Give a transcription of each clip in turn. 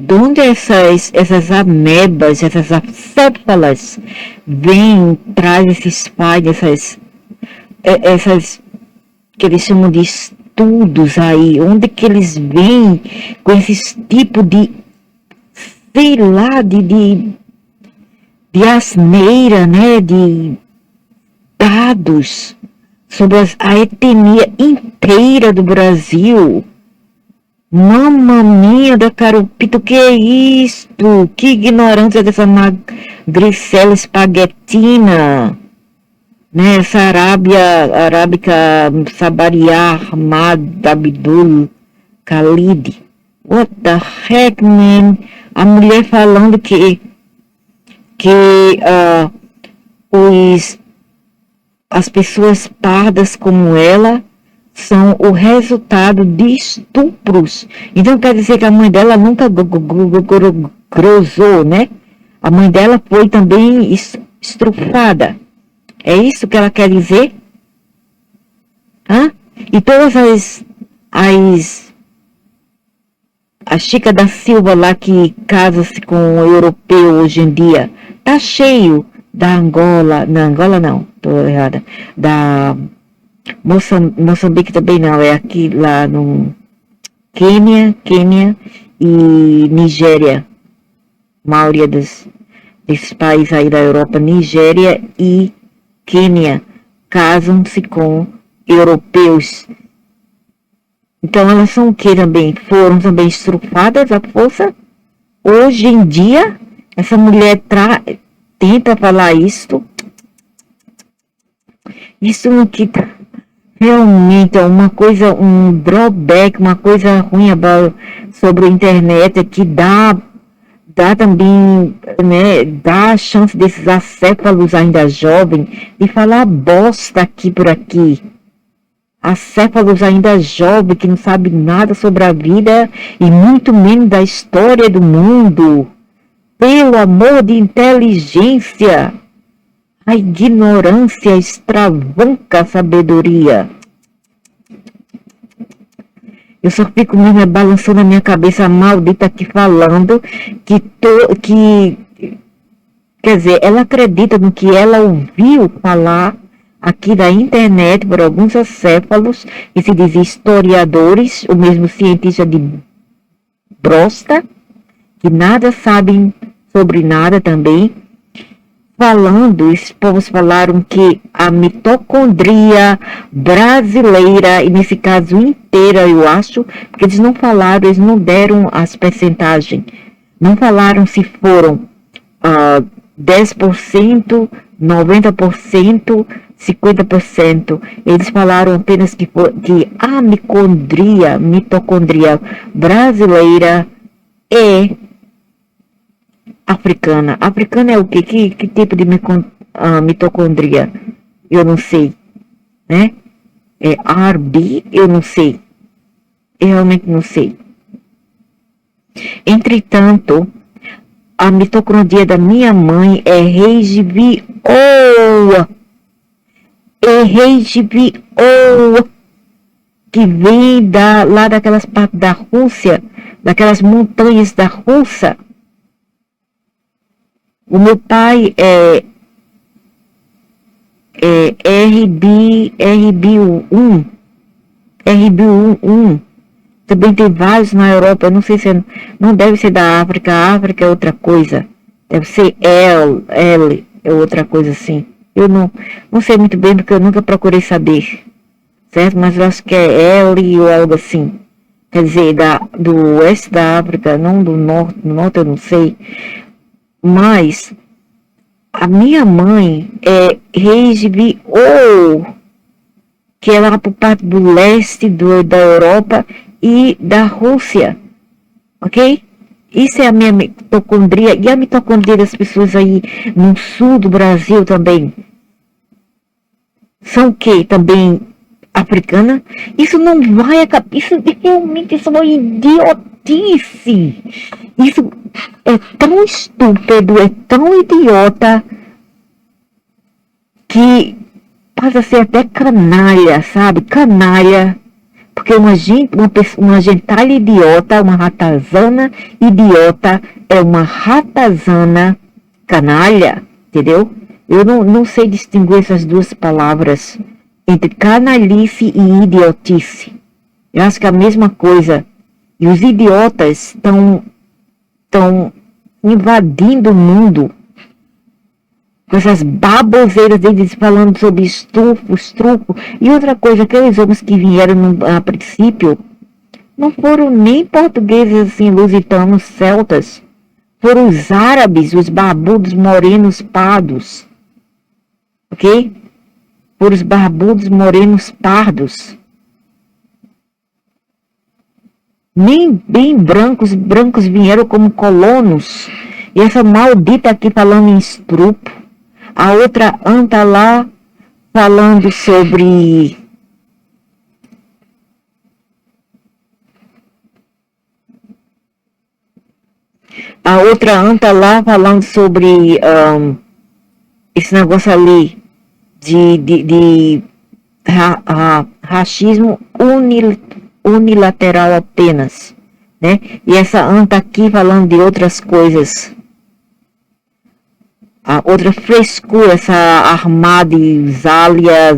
De onde essas amebas, essas acéfalas vêm, traz esses pais, essas que eles chamam de estudos aí, onde que eles vêm com esses tipos de, sei lá, de asneira, né, de dados sobre a etnia inteira do Brasil. Mamma da carupita, o que é isto? Que ignorância dessa magricela espaguetina, né? Essa arábica Sabariá Ahmad Abdul Khalid. What the heck, man? A mulher falando que as pessoas pardas como ela são o resultado de estupros. Então quer dizer que a mãe dela nunca grosou, né? A mãe dela foi também estrufada. É isso que ela quer dizer? Hã? E todas a Chica da Silva lá que casa-se com o europeu hoje em dia, tá cheio da Angola, não, tô errada, da Moçambique também não, é aqui lá no Quênia e Nigéria. A maioria desses países aí da Europa, Nigéria e Quênia, casam-se com europeus. Então elas são o que também? Foram também estrufadas à força. Hoje em dia, essa mulher tenta falar isto. Isso aqui realmente é uma coisa, um drawback, uma coisa ruim sobre a internet, que dá também, né, dá a chance desses acéfalos ainda jovens de falar bosta aqui por aqui. Acéfalos ainda jovens que não sabem nada sobre a vida e muito menos da história do mundo. Pelo amor de inteligência, a ignorância extravanca a sabedoria. Eu só fico mesmo balançando a minha cabeça maldita aqui falando que quer dizer, ela acredita no que ela ouviu falar aqui da internet por alguns acéfalos, que se dizem historiadores, o mesmo cientista de brosta, que nada sabem sobre nada também, falando, esses povos falaram que a mitocondria brasileira, e nesse caso inteira, eu acho, porque eles não falaram, eles não deram as percentagens, não falaram se foram 10%, 90%, 50%. Eles falaram apenas que a mitocondria brasileira é africana. Africana é o quê? Que tipo de mitocondria? Eu não sei, né? É RB? Eu não sei. Eu realmente não sei. Entretanto, a mitocondria da minha mãe é RGVO. Que vem lá daquelas partes da Rússia, daquelas montanhas da Rússia. O meu pai é RB1. Também tem vários na Europa, eu não sei se não deve ser da África, a África é outra coisa. Deve ser L é outra coisa assim. Eu não sei muito bem porque eu nunca procurei saber, certo? Mas eu acho que é L ou algo assim. Quer dizer, do oeste da África, não do norte. Do norte eu não sei. Mas a minha mãe é RGVO, que é lá por parte do leste da Europa e da Rússia. Ok? Isso é a minha mitocondria. E a mitocondria das pessoas aí no sul do Brasil também. São o quê? Também africana? Isso não vai acabar. Isso realmente é uma idiotice. Isso é tão estúpido, é tão idiota, que passa a ser até canalha, sabe? Canalha. Porque uma gentalha idiota, uma ratazana idiota, é uma ratazana canalha, entendeu? Eu não sei distinguir essas duas palavras entre canalice e idiotice. Eu acho que é a mesma coisa. E os idiotas estão invadindo o mundo com essas baboseiras deles falando sobre estrufo. E outra coisa, aqueles homens que vieram a princípio não foram nem portugueses assim, lusitanos, celtas. Foram os árabes, os barbudos, morenos, pardos. Ok? Foram os barbudos, morenos, pardos. Nem bem brancos vieram como colonos. E essa maldita aqui falando em estrupo. A outra anta lá falando sobre esse negócio ali de racismo unilateral apenas, né? E essa anta aqui falando de outras coisas. A outra frescura, essa Armade, Zélia,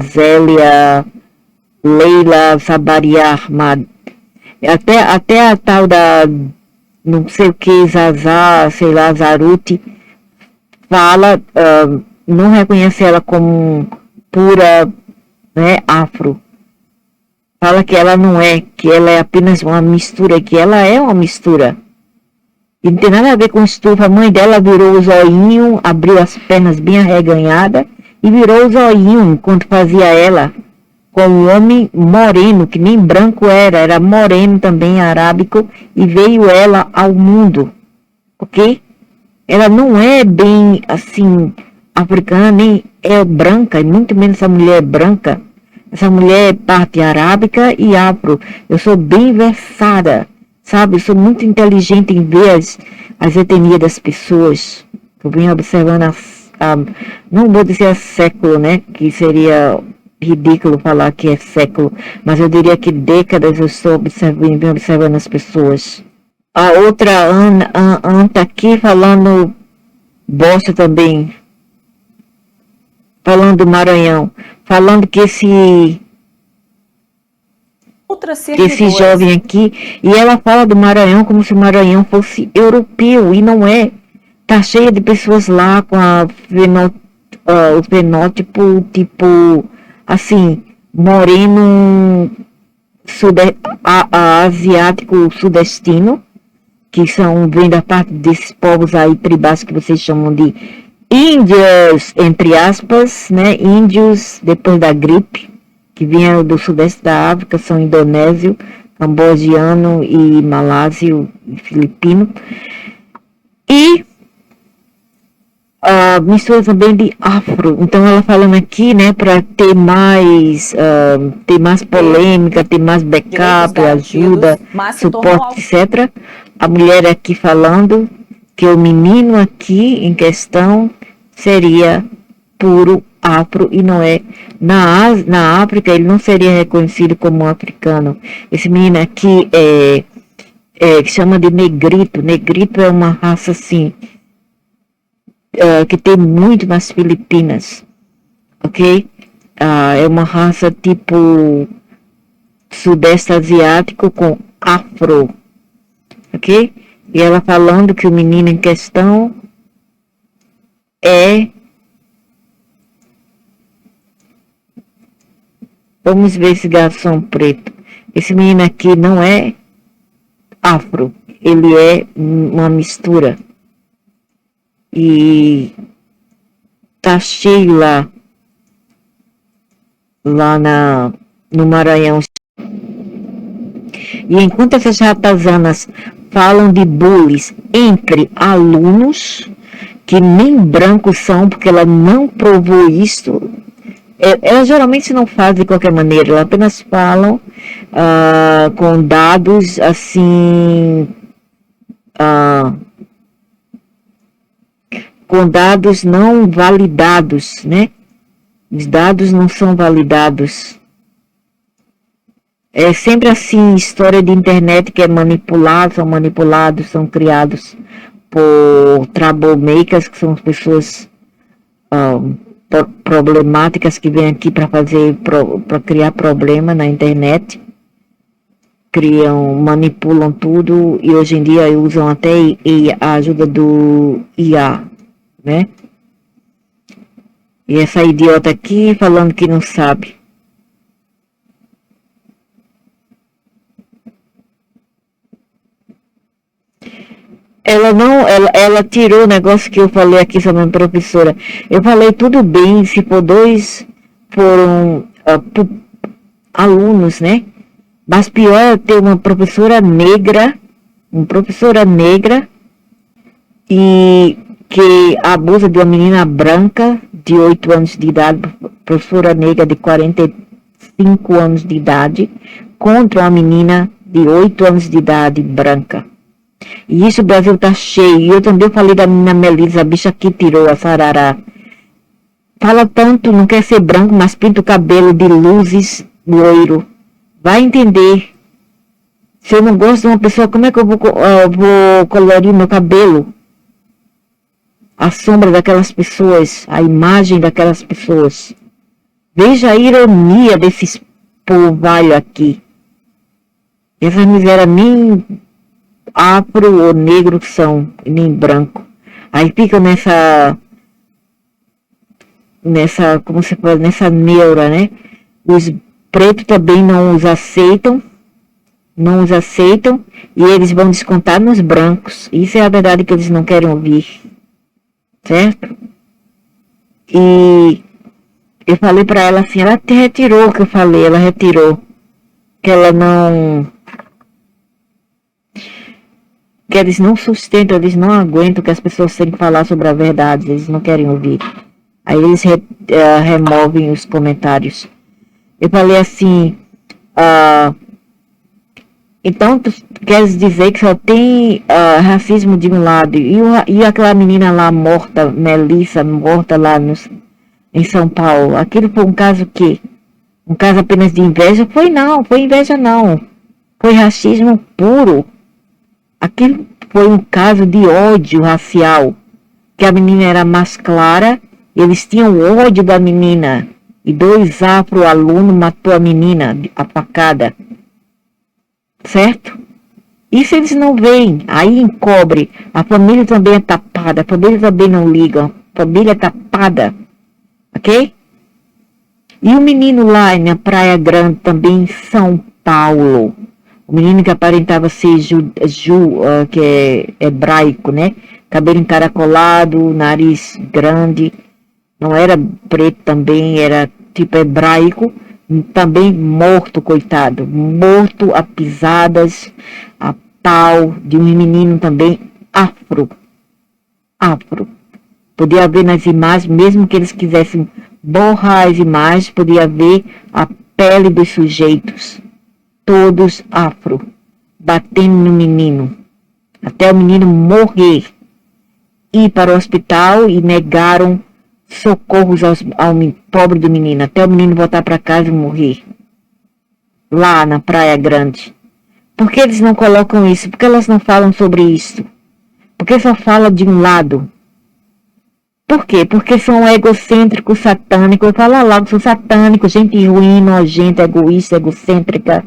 Leila, Sabaria Armade. Até a tal da, não sei o que, Zazá, sei lá, Zaruti, fala, não reconhece ela como pura, né, afro. Fala que ela não é, que ela é apenas uma mistura, que ela é uma mistura. E não tem nada a ver com estufa. A mãe dela virou o zoinho, abriu as pernas bem arreganhadas e virou o zoinho enquanto fazia ela com um homem moreno, que nem branco era moreno também, arábico, e veio ela ao mundo, ok? Ela não é bem assim africana, nem é branca, e muito menos essa mulher é branca. Essa mulher é parte arábica e afro. Eu sou bem versada, sabe? Eu sou muito inteligente em ver as etnias das pessoas. Eu venho observando não vou dizer a século, né? Que seria ridículo falar que é século, mas eu diria que décadas eu estou observando as pessoas. A outra anta aqui falando bosta também, falando do Maranhão, falando que esse jovem aqui, e ela fala do Maranhão como se o Maranhão fosse europeu, e não é. Tá cheia de pessoas lá com o fenótipo tipo assim, moreno asiático sudestino, que vem da parte desses povos aí tribais que vocês chamam de índios, entre aspas, né? Índios depois da gripe, que vieram do sudeste da África, são indonésio, cambodiano e malásio e filipino. E mistura também de afro. Então ela falando aqui, né, para ter mais polêmica, ter mais backup, ajuda, suporte, etc. A mulher aqui falando que o menino aqui em questão seria puro afro e não é. Na África ele não seria reconhecido como um africano. Esse menino aqui que chama de negrito. Negrito é uma raça assim que tem muito nas Filipinas, ok? É uma raça tipo sudeste asiático com afro, ok? E ela falando que o menino em questão vamos ver esse garçom preto. Esse menino aqui não é afro, ele é uma mistura. E tá cheio lá no Maranhão. E enquanto essas ratazanas falam de bullies entre alunos, que nem brancos são, porque ela não provou isso, elas geralmente não fazem de qualquer maneira, elas apenas falam com dados assim... com dados não validados, né? Os dados não são validados. É sempre assim, história de internet que é manipulado, são manipulados, são criados por troublemakers, que são pessoas problemáticas que vêm aqui para para criar problema na internet, manipulam tudo e hoje em dia usam até a ajuda do IA, né? E essa idiota aqui falando que não sabe. Ela tirou o negócio que eu falei aqui sobre a professora. Eu falei tudo bem se for dois foram alunos, né? Mas pior é ter uma professora negra e que abusa de uma menina branca de 8 anos de idade, professora negra de 45 anos de idade, contra uma menina de 8 anos de idade branca. E isso o Brasil tá cheio. E eu também falei da menina Melissa, a bicha que tirou a sarará. Fala tanto, não quer ser branco, mas pinta o cabelo de luzes loiro. Vai entender. Se eu não gosto de uma pessoa, como é que eu vou colorir meu cabelo? A sombra daquelas pessoas, a imagem daquelas pessoas. Veja a ironia desses povalhos aqui. Essas misérias nem afro ou negro são, e nem branco. Aí fica como se fala, nessa neura, né? Os pretos também não os aceitam, e eles vão descontar nos brancos. Isso é a verdade que eles não querem ouvir, certo? E eu falei pra ela assim, ela até retirou o que eu falei, ela retirou, que ela não, que eles não sustentam, eles não aguentam que as pessoas têm que falar sobre a verdade, eles não querem ouvir. Aí eles removem os comentários. Eu falei assim, então tu queres dizer que só tem racismo de um lado e aquela menina lá morta, Melissa, morta lá em São Paulo, aquilo foi um caso que? Um caso apenas de inveja? Foi inveja não, foi racismo puro. Aquilo foi um caso de ódio racial, que a menina era mais clara, eles tinham ódio da menina, e 2 afro-alunos matou a menina, a facada. Certo? Isso eles não veem, aí encobre. A família também é tapada, a família também não liga, a família é tapada. Ok? E o menino lá na Praia Grande, também em São Paulo, o menino que aparentava ser que é hebraico, né? Cabelo encaracolado, nariz grande, não era preto também, era tipo hebraico, também morto, coitado, morto a pisadas, a pau, de um menino também afro. Podia ver nas imagens, mesmo que eles quisessem borrar as imagens, podia ver a pele dos sujeitos, todos afro, batendo no menino, até o menino morrer. Ir para o hospital e negaram socorros ao pobre do menino, até o menino voltar para casa e morrer. Lá na Praia Grande. Por que eles não colocam isso? Por que elas não falam sobre isso? Porque só fala de um lado. Por quê? Porque são egocêntricos, satânicos. Eu falo logo, são satânicos, gente ruim, nojenta, egoísta, egocêntrica.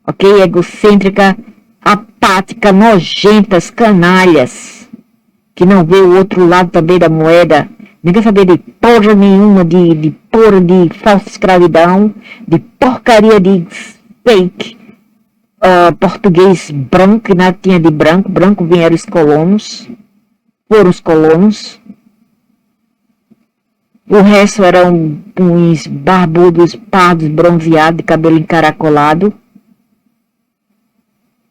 Ok? Egocêntrica, apática, nojentas, canalhas. Que não vê o outro lado também da moeda. Não quer saber de porra nenhuma, de porra de falsa escravidão, de porcaria de fake português branco, que nada tinha de branco. Branco vieram os colonos, foram os colonos. O resto eram uns barbudos, pardos, bronzeados, de cabelo encaracolado,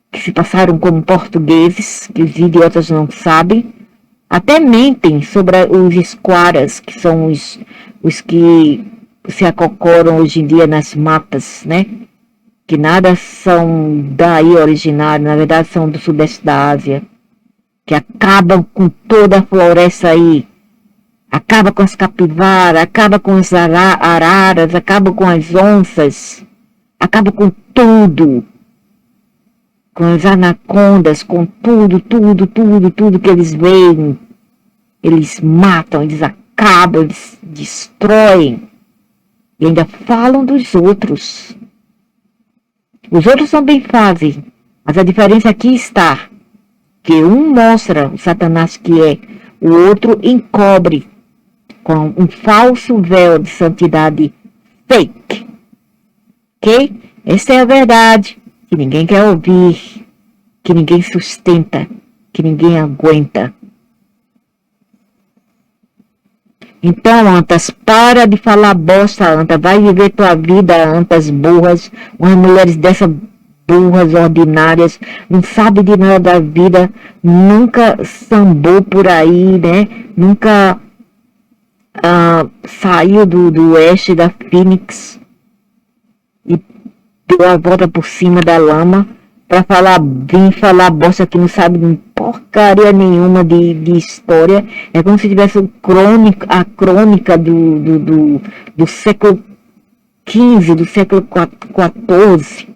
que se passaram como portugueses, que os idiotas não sabem. Até mentem sobre os esquaras, que são os que se acocoram hoje em dia nas matas, né? Que nada são daí originários, na verdade são do sudeste da Ásia, que acabam com toda a floresta aí, acaba com as capivaras, acaba com as araras, acaba com as onças, Acaba com tudo. Com as anacondas, com tudo que eles veem. Eles matam, eles acabam, eles destroem. E ainda falam dos outros. Os outros também fazem. Mas a diferença aqui está. Que um mostra o Satanás que é. O outro encobre com um falso véu de santidade fake. Ok? Essa é a verdade. Que ninguém quer ouvir. Que ninguém sustenta. Que ninguém aguenta. Então, Antas, para de falar bosta, Antas. Vai viver tua vida, Antas, burras. Umas mulheres dessas burras, ordinárias. Não sabe de nada da vida. Nunca sambou por aí, né? Nunca saiu do oeste da Phoenix. E deu a volta por cima da lama. Para vir falar bosta que não sabe de porcaria nenhuma de história. É como se tivesse a crônica do século XV, do século XIV.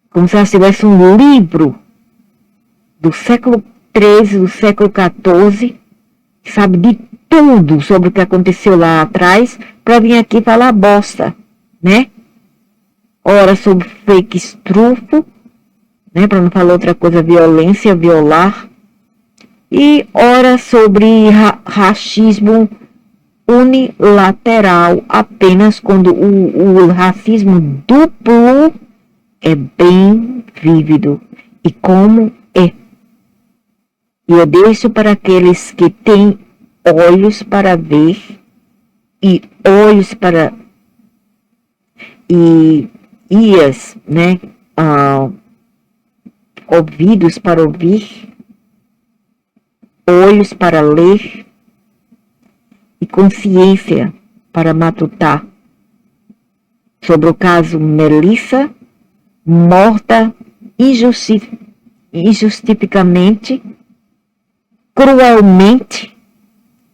Como se ela tivesse um livro do século XIII, do século XIV, que sabe de tudo sobre o que aconteceu lá atrás, para vir aqui falar bosta, né? Ora sobre fake estrufo, né, para não falar outra coisa, violência, violar, e ora sobre racismo unilateral, apenas quando o racismo duplo é bem vívido. E como é? E eu deixo para aqueles que têm olhos para ver e olhos para e ias, né, ouvidos para ouvir, olhos para ler e consciência para matutar sobre o caso Melissa, morta injustificamente, cruelmente,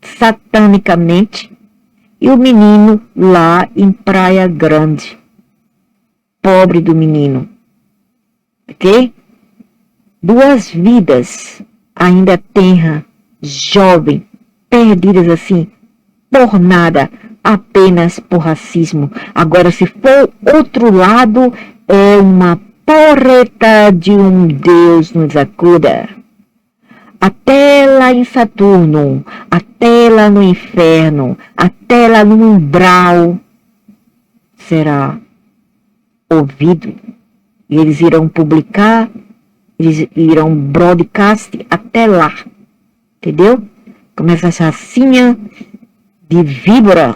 satanicamente, e o menino lá em Praia Grande. Pobre do menino. Ok? 2 vidas ainda tenra, jovem, perdidas assim, por nada, apenas por racismo. Agora, se for outro lado, é uma porreta de um Deus nos acuda. Até lá em Saturno, até lá no inferno, até lá no umbral, será ouvido. E eles irão publicar, eles irão broadcast até lá. Entendeu? Como essa chacinha de víbora